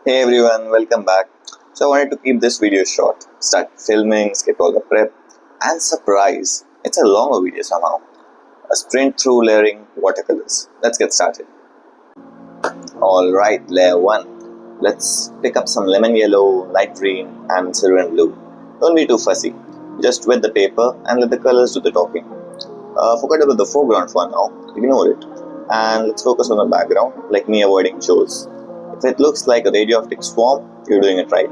Hey everyone, welcome back. So I wanted to keep this video short, start filming, skip all the prep, and surprise, it's a longer video somehow. A sprint through layering watercolors. Let's get started. Alright, layer 1. Let's pick up some lemon yellow, light green, and silver and blue. Don't be too fussy. Just wet the paper and let the colors do the talking. Forget about the foreground for now, ignore it. And let's focus on the background, like me avoiding chores. If it looks like a radioactive swarm, you're doing it right.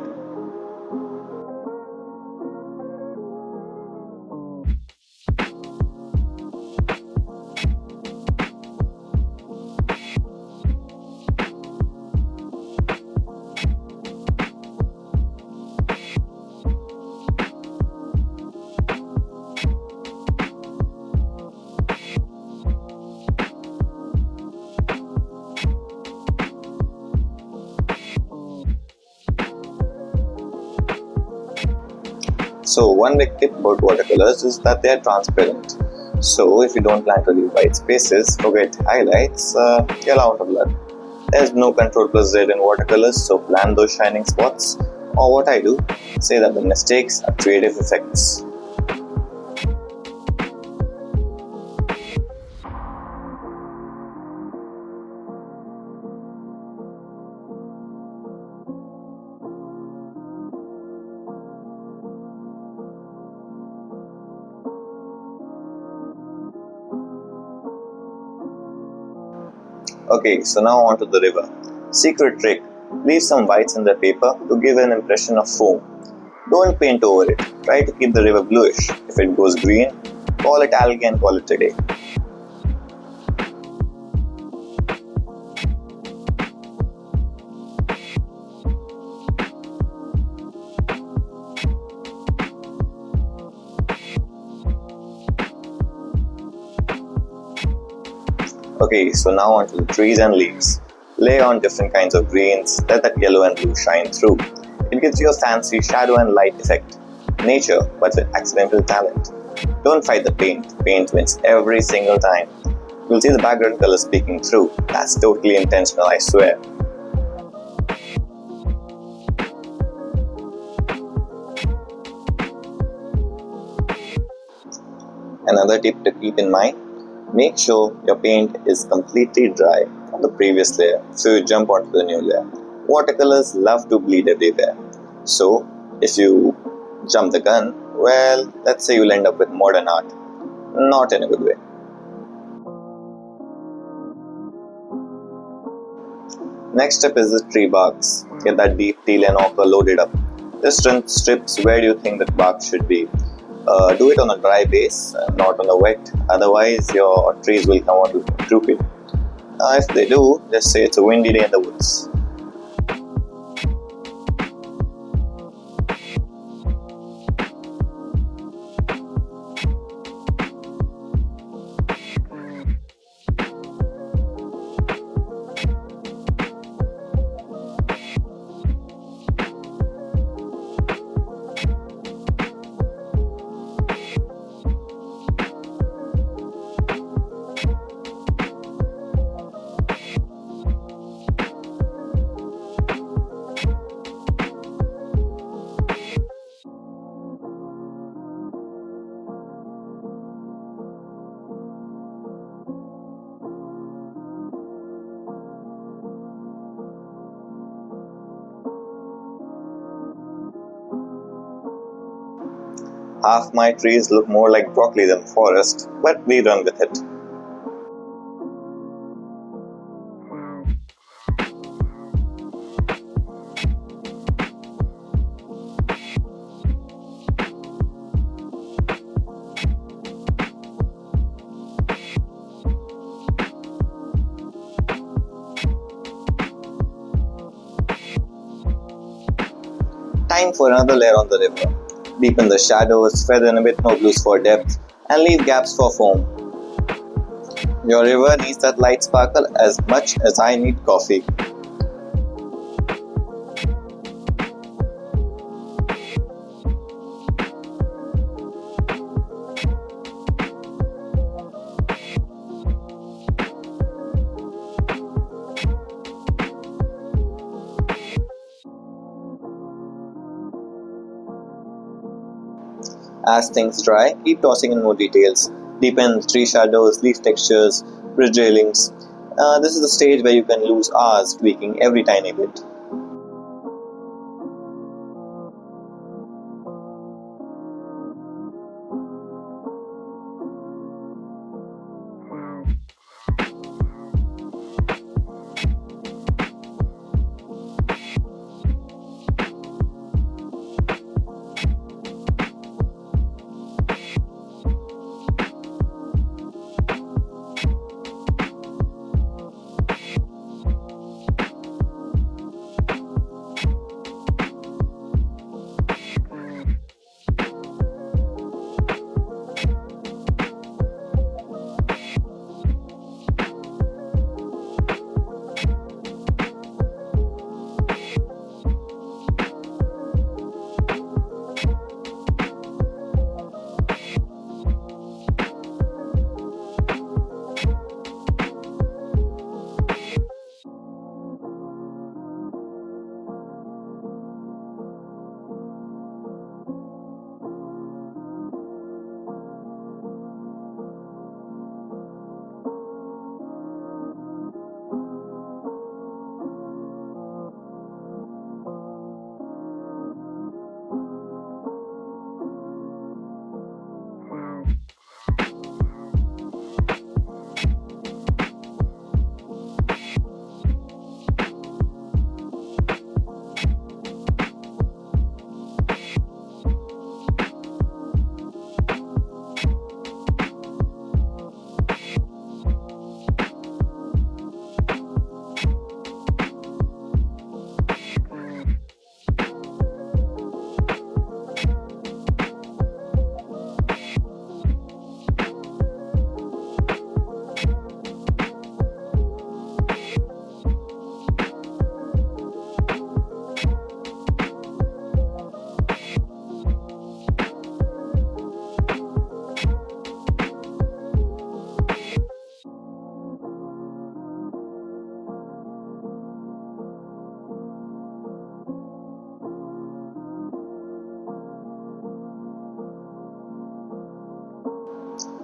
So one big tip about watercolors is that they are transparent. So if you don't plan to leave white spaces, forget highlights, you're out of luck. There's no Ctrl plus Z in watercolors, so plan those shining spots. Or what I do, say that the mistakes are creative effects. Okay, so now on to the river. Secret trick, leave some whites in the paper to give an impression of foam. Don't paint over it, try to keep the river bluish. If it goes green, call it algae and call it a day. Okay, so now onto the trees and leaves. Lay on different kinds of greens, let that yellow and blue shine through. It gives you a fancy shadow and light effect. Nature, but with accidental talent. Don't fight the paint, paint wins every single time. You'll see the background color speaking through. That's totally intentional, I swear. Another tip to keep in mind, make sure your paint is completely dry on the previous layer so you jump onto the new layer. Watercolors love to bleed everywhere. So, if you jump the gun, well, let's say you'll end up with modern art. Not in a good way. Next step is the tree barks. Get that deep teal and ochre loaded up. Just run strips where you think that bark should be. Do it on a dry base, not on a wet, otherwise your trees will come out looking droopy. If they do, just say it's a windy day in the woods. Half my trees look more like broccoli than forest, but we run with it. Time for another layer on the river. Deepen the shadows, feather in a bit more blues for depth, and leave gaps for foam. Your river needs that light sparkle as much as I need coffee. As things dry, keep tossing in more details. Deepen tree shadows, leaf textures, bridge railings. This is the stage where you can lose hours tweaking every tiny bit.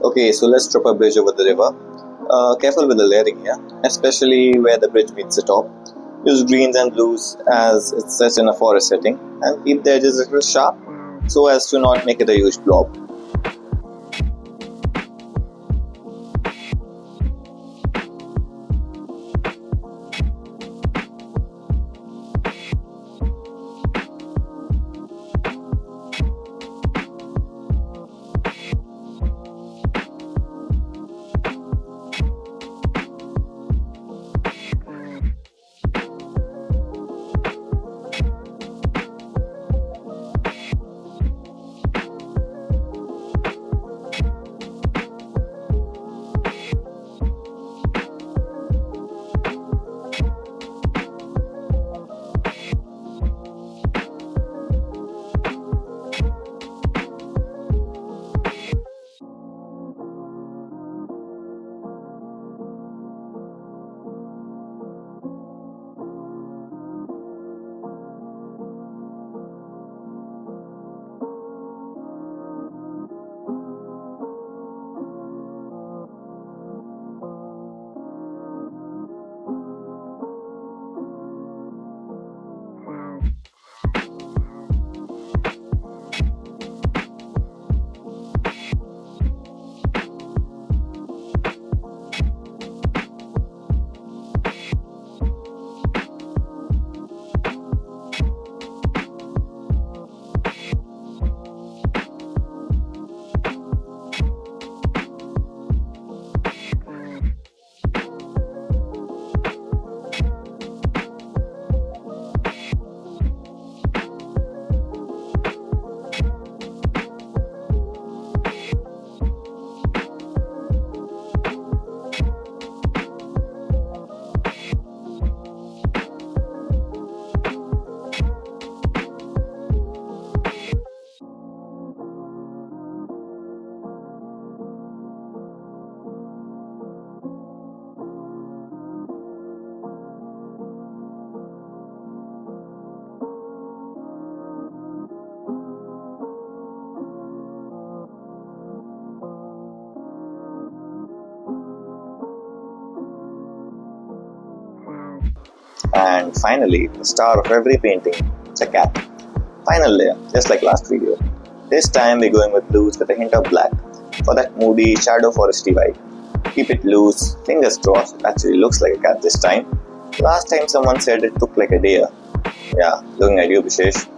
Okay, so let's drop a bridge over the river. Careful with the layering here, especially where the bridge meets the top. Use greens and blues as it's set in a forest setting, and keep the edges a little sharp so as to not make it a huge blob. And finally, the star of every painting, the cat. Final layer, just like last video. This time we're going with blues with a hint of black for that moody shadow foresty vibe. Keep it loose, fingers crossed, it actually looks like a cat this time. Last time someone said it looked like a deer. Yeah, looking at you, Bishesh.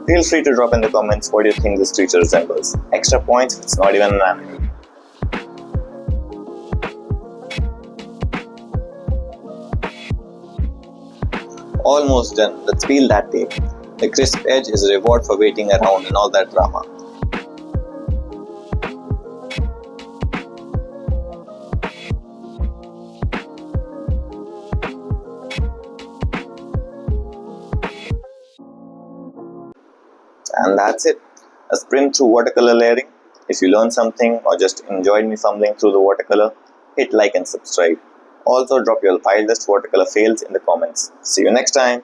Feel free to drop in the comments what you think this creature resembles. Extra points if it's not even an animal. Almost done, let's peel that tape. The crisp edge is a reward for waiting around and all that drama. And that's it. A sprint through watercolor layering. If you learned something or just enjoyed me fumbling through the watercolor, hit like and subscribe. Also drop your wildest watercolor fails in the comments. See you next time.